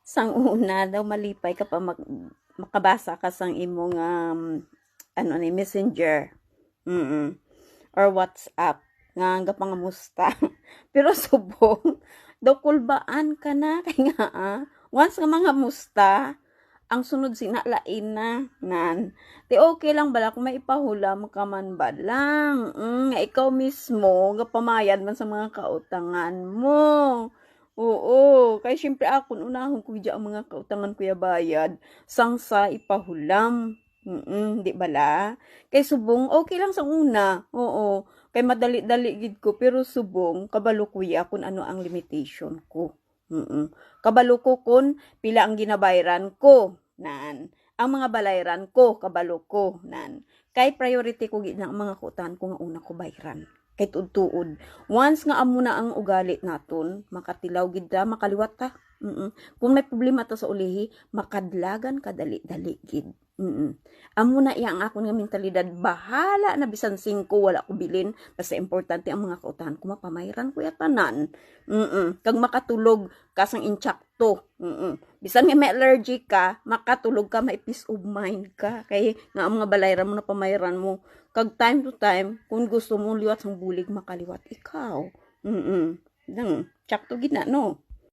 Sang una daw malipay ka pa makabasa ka sang imong ano ni messenger. Or WhatsApp nga gapangamusta. Pero subong daw kulbaan ka na kay nga once nga mga musta ang sunod sinalain na nan. Ti okay lang bala kung may ipahulam ka man ba lang. Nga ikaw mismo gapamayad man sa mga kautangan mo. Oo, kay syempre ako unahon ko ang mga kautangan kuya bayad sang sa ipahulam. Di bala? Kay subong okay lang sa una. Oo, kay madali-dali gid ko pero subong kabalo kuya kung ano ang limitation ko. Kabalo ko kun pila ang ginabayran ko nan. Ang mga balayran ko kabalo ko nan. Kay priority ko gid ang mga kautangan ko nga una ko bayran. Kay tuod-tuod. Once nga amo na ang ugali naton, makatilaw gid ta, makaliwat ta. Kung may problema ta sa ulihi, makadlagan kadali-dali gid. Amo na iya ang akon nga mentalidad, bahala na bisan 5 wala ko bilin, basta importante ang mga kautangan ko mapamayran ko ya tanan. Kag makatulog ka sang inchakto. Bisan nga may allergic ka, makatulog ka, may peace of mind ka. Kay nga ang mga balayran mo na pamayran mo, kag time to time, kung gusto mo liwat sang bulig makaliwat ikaw. Dang, chakto gid na no.